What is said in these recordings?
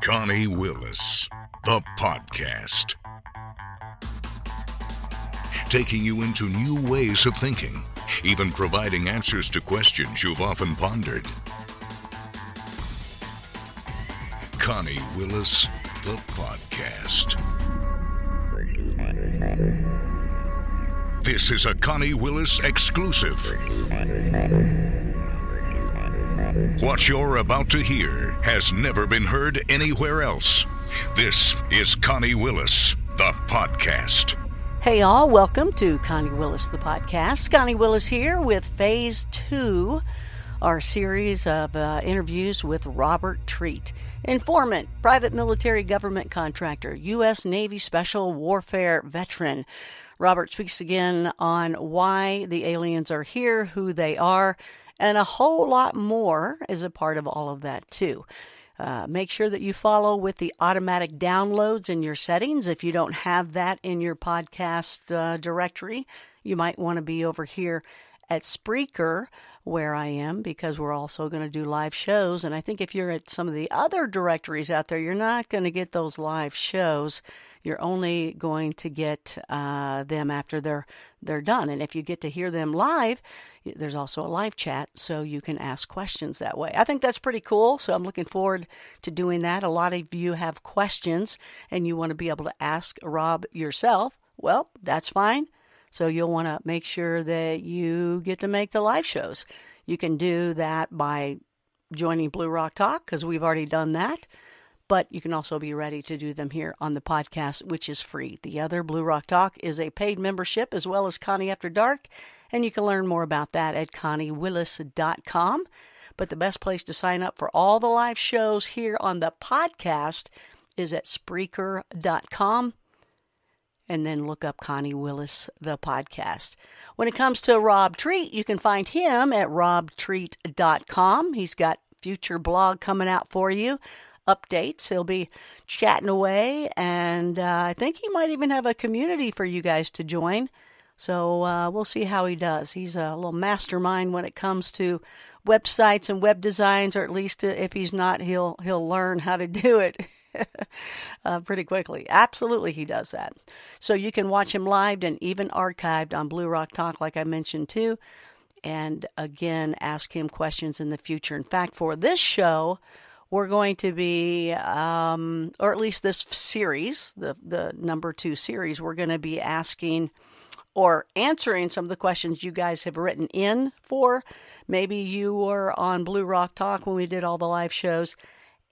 Connie Willis, the podcast. Taking you into new ways of thinking, even providing answers to questions you've often pondered. Connie Willis, the podcast. This is a Connie Willis exclusive. What you're about to hear has never been heard anywhere else. This is Connie Willis, the podcast. Hey all, welcome to Connie Willis, the podcast. Connie Willis here with Phase 2, our series of interviews with Robert Treat. Informant, private military government contractor, U.S. Navy Special Warfare veteran. Robert speaks again on why the aliens are here, who they are, and a whole lot more is a part of all of that too. Make sure that you follow with the automatic downloads in your settings. If you don't have that in your podcast directory, you might want to be over here at Spreaker, where I am, because we're also going to do live shows. And I think if you're at some of the other directories out there, you're not going to get those live shows. You're only going to get them after they're done. And if you get to hear them live, there's also a live chat, so you can ask questions that way. I think that's pretty cool, so I'm looking forward to doing that. A lot of you have questions, and you want to be able to ask Rob yourself. Well, that's fine. So you'll want to make sure that you get to make the live shows. You can do that by joining Blue Rock Talk, because we've already done that. But you can also be ready to do them here on the podcast, which is free. The other, Blue Rock Talk, is a paid membership, as well as Connie After Dark. And you can learn more about that at conniewillis.com. But the best place to sign up for all the live shows here on the podcast is at Spreaker.com. And then look up Connie Willis, the podcast. When it comes to Rob Treat, you can find him at robtreat.com. He's got future blog coming out for you. Updates. He'll be chatting away. And I think he might even have a community for you guys to join. So we'll see how he does. He's a little mastermind when it comes to websites and web designs, or at least if he's not, he'll learn how to do it pretty quickly. Absolutely, he does that. So you can watch him live and even archived on Blue Rock Talk, like I mentioned too. And again, ask him questions in the future. In fact, for this show, we're going to be, or at least this series, the number 2 series, we're going to be asking or answering some of the questions you guys have written in for. Maybe you were on Blue Rock Talk when we did all the live shows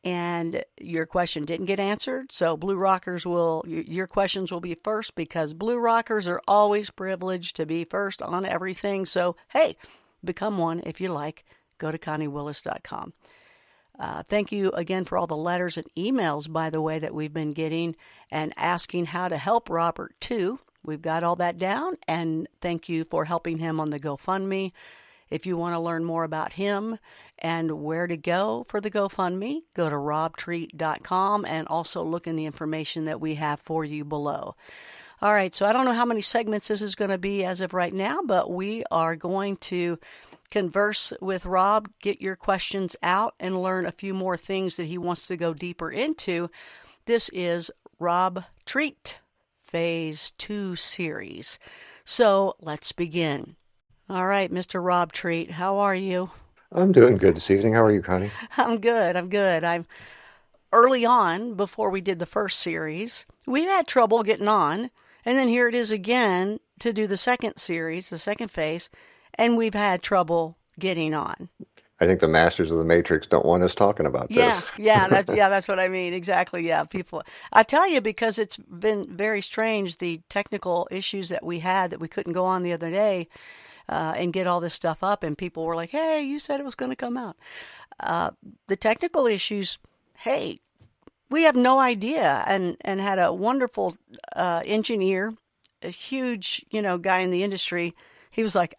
and your question didn't get answered. So Blue Rockers your questions will be first, because Blue Rockers are always privileged to be first on everything. So, hey, become one if you like. Go to conniewillis.com. Thank you again for all the letters and emails, by the way, that we've been getting and asking how to help Robert too. We've got all that down, and thank you for helping him on the GoFundMe. If you want to learn more about him and where to go for the GoFundMe, go to robtreat.com and also look in the information that we have for you below. All right, so I don't know how many segments this is going to be as of right now, but we are going to converse with Rob, get your questions out, and learn a few more things that he wants to go deeper into. This is Rob Treat, Phase 2 series. So let's begin. All right, Mr. Rob Treat, how are you? I'm doing good this evening. How are you, Connie? I'm good. I'm early on, before we did the first series, we had trouble getting on. And then here it is again to do the second series, the second phase, and we've had trouble getting on. I think the masters of the Matrix don't want us talking about this. That's what I mean. Exactly. Yeah, people. I tell you, because it's been very strange, the technical issues that we had that we couldn't go on the other day and get all this stuff up, and people were like, "Hey, you said it was going to come out." The technical issues. Hey, we have no idea, and had a wonderful engineer, a huge guy in the industry. He was like,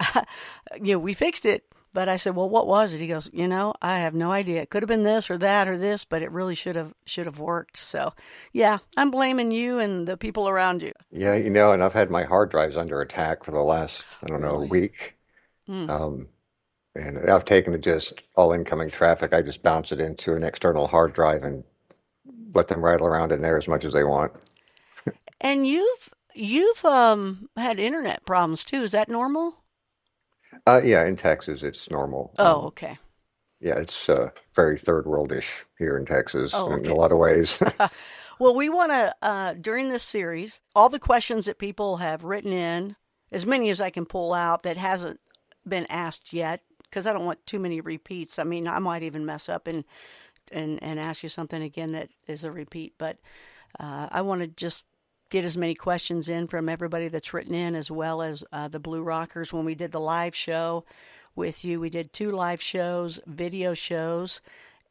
we fixed it. But I said, well, what was it? He goes, I have no idea. It could have been this or that or this, but it really should have worked. So, yeah, I'm blaming you and the people around you. Yeah, and I've had my hard drives under attack for the last, week. And I've taken to just all incoming traffic. I just bounce it into an external hard drive and let them rattle around in there as much as they want. And you've had internet problems too. Is that normal? Yeah, in Texas, it's normal. Oh, okay. Yeah, it's very third worldish here in Texas Oh, in a okay. lot of ways. Well, we want to, during this series, all the questions that people have written in, as many as I can pull out that hasn't been asked yet, because I don't want too many repeats. I mean, I might even mess up and ask you something again that is a repeat, but I want to just get as many questions in from everybody that's written in, as well as the Blue Rockers. When we did the live show with you, we did 2 live shows, video shows,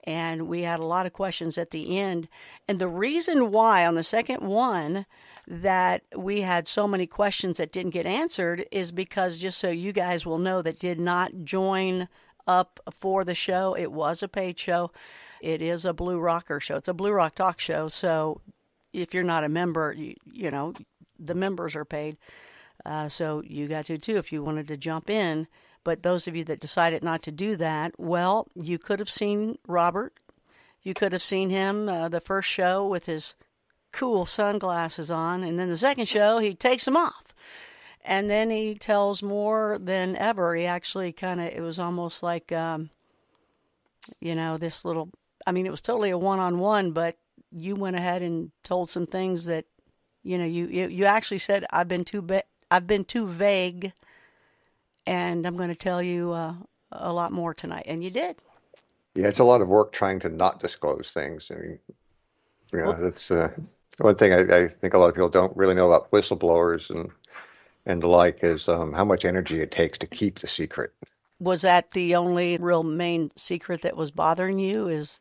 and we had a lot of questions at the end. And the reason why on the second one that we had so many questions that didn't get answered is because, just so you guys will know that did not join up for the show, it was a paid show. It is a Blue Rocker show. It's a Blue Rock talk show. So if you're not a member, you know, the members are paid. So you got to too if you wanted to jump in. But those of you that decided not to do that, well, you could have seen Robert. You could have seen him the first show with his cool sunglasses on. And then the second show, he takes them off. And then he tells more than ever. He actually it was almost like, this little, I mean, it was totally a one-on-one, but you went ahead and told some things that, you actually said, I've been too vague, and I'm going to tell you a lot more tonight. And you did. Yeah, it's a lot of work trying to not disclose things. I mean, Well, that's one thing I think a lot of people don't really know about whistleblowers and the like is how much energy it takes to keep the secret. was that the only real main secret that was bothering you? Is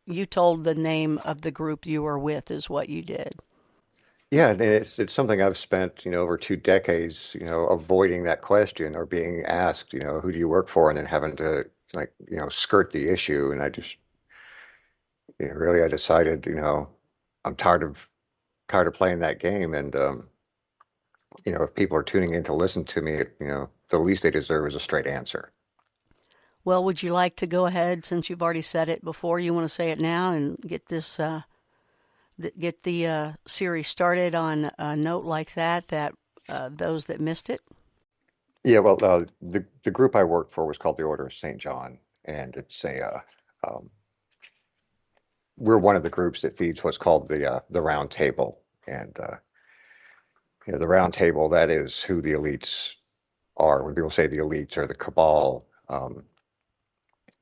you told the name of the group you were with is what you did. Yeah, and it's something I've spent, over 2 decades, avoiding that question or being asked, who do you work for, and then having to like, skirt the issue. And I just, really I decided, I'm tired of playing that game. And if people are tuning in to listen to me, the least they deserve is a straight answer. Well, would you like to go ahead, since you've already said it before, you want to say it now and get this get the series started on a note like that those that missed it? Yeah, well, the group I worked for was called the Order of St. John, and it's we're one of the groups that feeds what's called the Round Table, and the Round Table, that is who the elites are. When people say the elites or the cabal,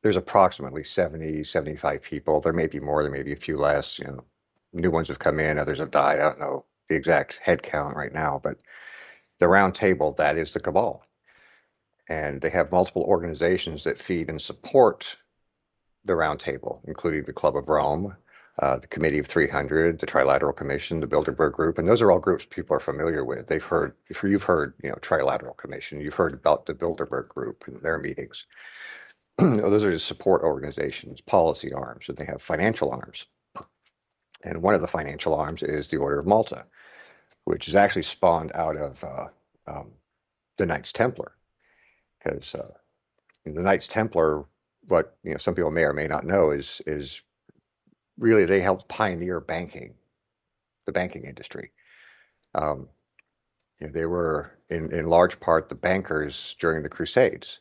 there's approximately 70, 75 people. There may be more, there may be a few less. New ones have come in, others have died. I don't know the exact head count right now, but the Round Table, that is the cabal. And they have multiple organizations that feed and support the Round Table, including the Club of Rome, the Committee of 300, the Trilateral Commission, the Bilderberg Group, and those are all groups people are familiar with. You've heard, Trilateral Commission, you've heard about the Bilderberg Group and their meetings. Those are just support organizations, policy arms, and they have financial arms. And one of the financial arms is the Order of Malta, which is actually spawned out of the Knights Templar. Because the Knights Templar, what some people may or may not know, is really they helped pioneer the banking industry. They were in large part the bankers during the Crusades.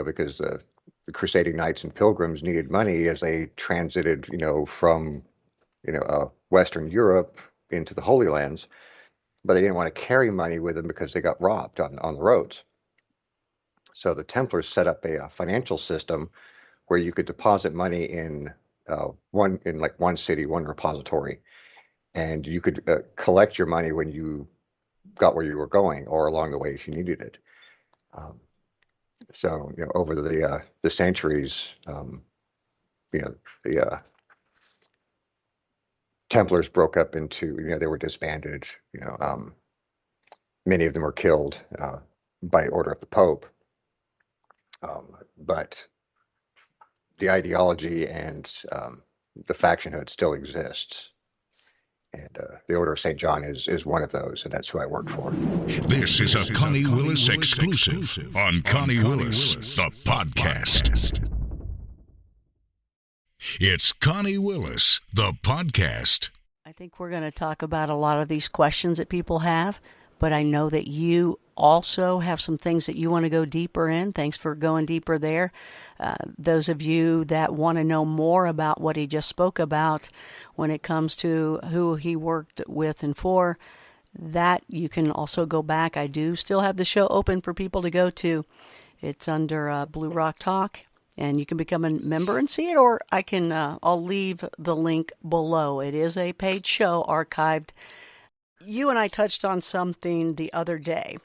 Because the crusading knights and pilgrims needed money as they transited, from Western Europe into the Holy Lands, but they didn't want to carry money with them because they got robbed on the roads. So the Templars set up a financial system where you could deposit money in one city, one repository, and you could collect your money when you got where you were going or along the way if you needed it. So over the centuries, the Templars broke up into they were disbanded. Many of them were killed by order of the Pope. But the ideology and the factionhood still exists. And the Order of St. John is one of those, and that's who I worked for. This is a Connie Willis exclusive on Connie Willis, the podcast. It's Connie Willis, the podcast. I think we're going to talk about a lot of these questions that people have, but I know that you also have some things that you want to go deeper in. Thanks for going deeper there. Those of you that want to know more about what he just spoke about when it comes to who he worked with and for, that you can also go back. I do still have the show open for people to go to. It's under Blue Rock Talk, and you can become a member and see it, or I'll leave the link below. It is a paid show archived. You and I touched on something the other day,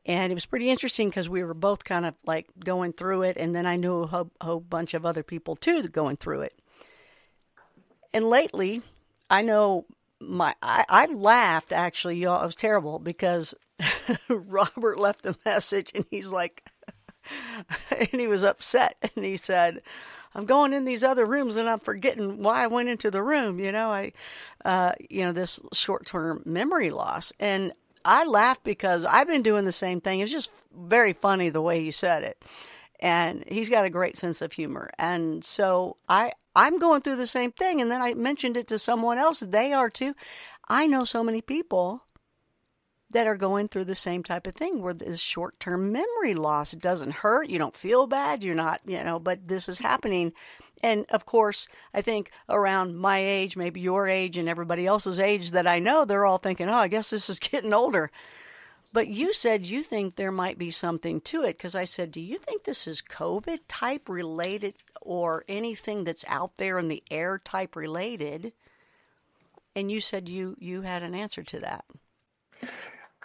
and it was pretty interesting because we were both kind of like going through it, and then I knew a whole bunch of other people too that going through it. And lately, I know I laughed, actually, y'all. It was terrible because Robert left a message, and he's like, and he was upset, and he said, I'm going in these other rooms and I'm forgetting why I went into the room. This short-term memory loss. And I laughed because I've been doing the same thing. It's just very funny the way he said it. And he's got a great sense of humor. And so I'm going through the same thing. And then I mentioned it to someone else. They are too. I know so many people that are going through the same type of thing where this short-term memory loss. It doesn't hurt. You don't feel bad. You're not, but this is happening. And of course, I think around my age, maybe your age and everybody else's age that I know, they're all thinking, I guess this is getting older. But you said you think there might be something to it, because I said, do you think this is COVID type related or anything that's out there in the air type related? And you said you had an answer to that.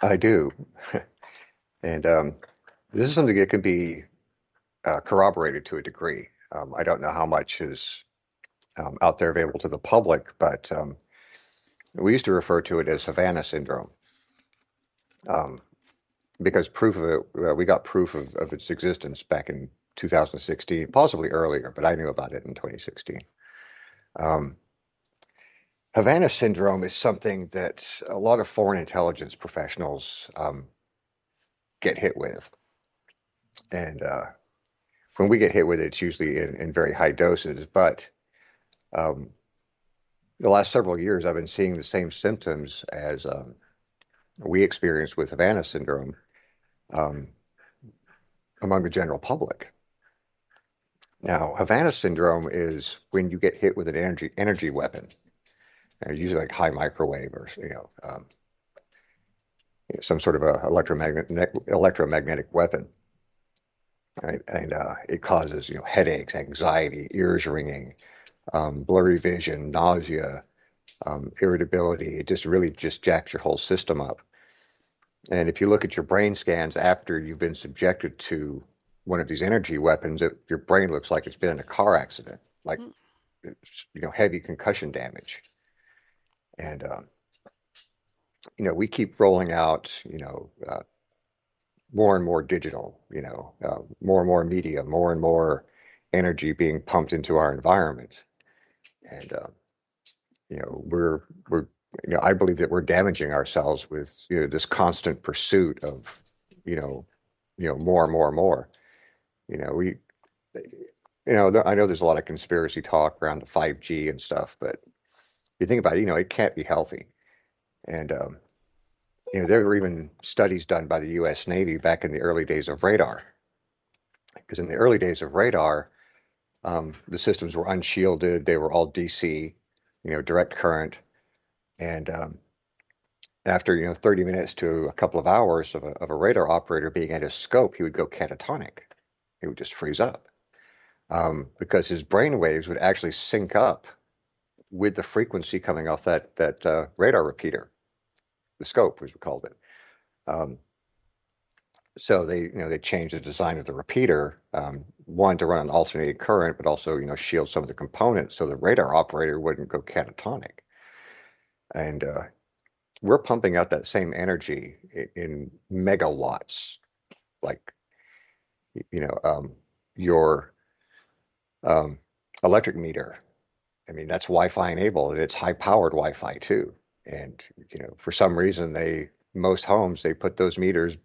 I do. And this is something that can be corroborated to a degree. I don't know how much is out there available to the public, but we used to refer to it as Havana Syndrome, because proof of it, we got proof of its existence back in 2016, possibly earlier, but I knew about it in 2016. Havana Syndrome is something that a lot of foreign intelligence professionals get hit with. And when we get hit with it, it's usually in very high doses. But the last several years, I've been seeing the same symptoms as we experienced with Havana Syndrome among the general public. Now, Havana Syndrome is when you get hit with an energy weapon. Usually like high microwave or some sort of a electromagnetic weapon, right? And it causes headaches, anxiety, ears ringing, blurry vision, nausea, irritability. It just jacks your whole system up. And if you look at your brain scans after you've been subjected to one of these energy weapons, your brain looks like it's been in a car accident, like heavy concussion damage. And, we keep rolling out, more and more digital, more and more media, more and more energy being pumped into our environment. And, I believe that we're damaging ourselves with, this constant pursuit of, more and more and more. I know there's a lot of conspiracy talk around the 5G and stuff, but you think about it, it can't be healthy. And, there were even studies done by the U.S. Navy back in the early days of radar. Because in the early days of radar, the systems were unshielded. They were all DC, direct current. And after, 30 minutes to a couple of hours of a radar operator being at his scope, he would go catatonic. He would just freeze up because his brain waves would actually sync up with the frequency coming off that radar repeater, the scope, as we called it. So they changed the design of the repeater, one to run an alternating current, but also shield some of the components so the radar operator wouldn't go catatonic. And we're pumping out that same energy in megawatts, like your electric meter. I mean, that's Wi-Fi enabled, and it's high-powered Wi-Fi too. And, for some reason, most homes, they put those meters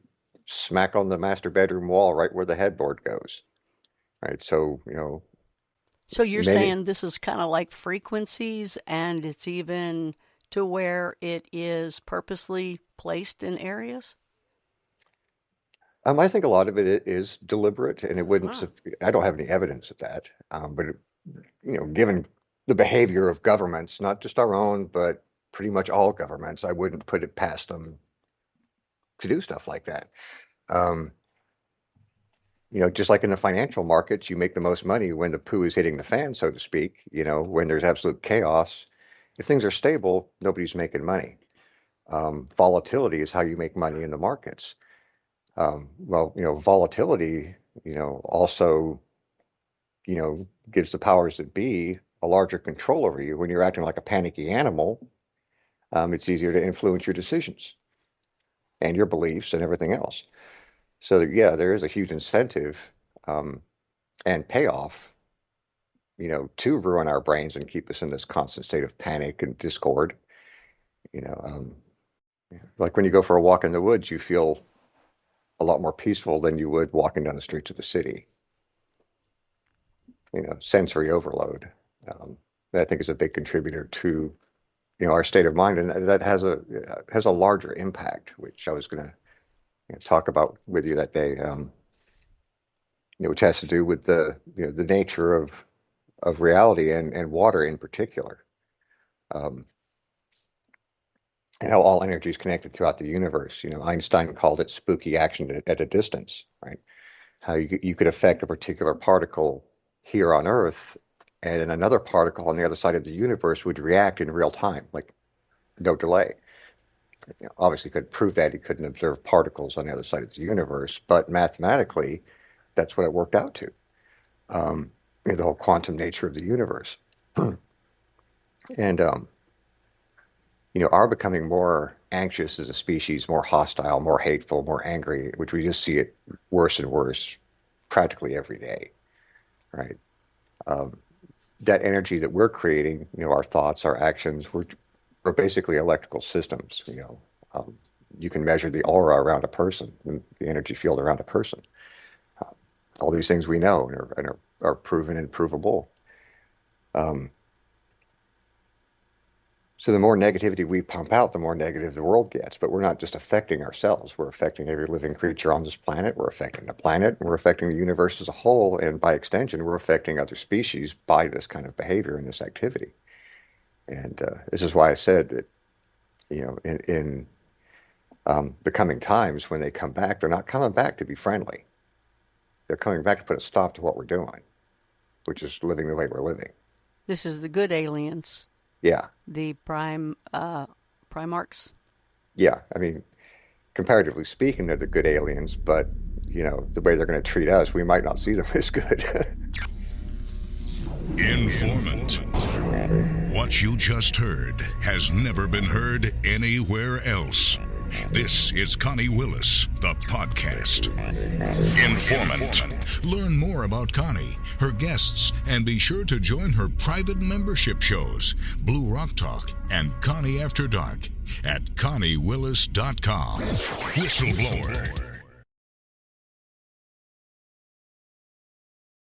smack on the master bedroom wall right where the headboard goes. Right. So, So you're many, saying this is kind of like frequencies, and it's even to where it is purposely placed in areas? I think a lot of it is deliberate, and it wouldn't, Huh. I don't have any evidence of that. But, given the behavior of governments, not just our own, but pretty much all governments, I wouldn't put it past them to do stuff like that. Um, just like in the financial markets, you make the most money when the poo is hitting the fan, so to speak, when there's absolute chaos. If things are stable, nobody's making money. Volatility is how you make money in the markets. Volatility, also, gives the powers that be a larger control over you. When you're acting like a panicky animal, it's easier to influence your decisions and your beliefs and everything else. So yeah, there is a huge incentive and payoff, to ruin our brains and keep us in this constant state of panic and discord. Like when you go for a walk in the woods, you feel a lot more peaceful than you would walking down the streets of the city. Sensory overload. That I think is a big contributor to, our state of mind, and that has a larger impact, which I was going to talk about with you that day. Which has to do with the nature of reality and water in particular, and how all energy is connected throughout the universe. Einstein called it spooky action at a distance, right? How you could affect a particular particle here on Earth, and then another particle on the other side of the universe would react in real time, like no delay. Obviously, could prove that he couldn't observe particles on the other side of the universe, but mathematically, that's what it worked out to. The whole quantum nature of the universe. And, are becoming more anxious as a species, more hostile, more hateful, more angry, which we just see it worse and worse practically every day, right? That energy that we're creating, our thoughts, our actions, we're basically electrical systems. You can measure the aura around a person, the energy field around a person. All these things we know and are proven and provable. So the more negativity we pump out, the more negative the world gets. But we're not just affecting ourselves. We're affecting every living creature on this planet. We're affecting the planet. We're affecting the universe as a whole. And by extension, we're affecting other species by this kind of behavior and this activity. And this is why I said that, in the coming times, when they come back, they're not coming back to be friendly. They're coming back to put a stop to what we're doing, which is living the way we're living. This is the good aliens. Yeah. The primarchs. Yeah. I mean, comparatively speaking, they're the good aliens, but, the way they're going to treat us, we might not see them as good. Informant. What you just heard has never been heard anywhere else. This is Connie Willis, the podcast. Informant. Learn more about Connie, her guests, and be sure to join her private membership shows, Blue Rock Talk and Connie After Dark, at ConnieWillis.com. Whistleblower.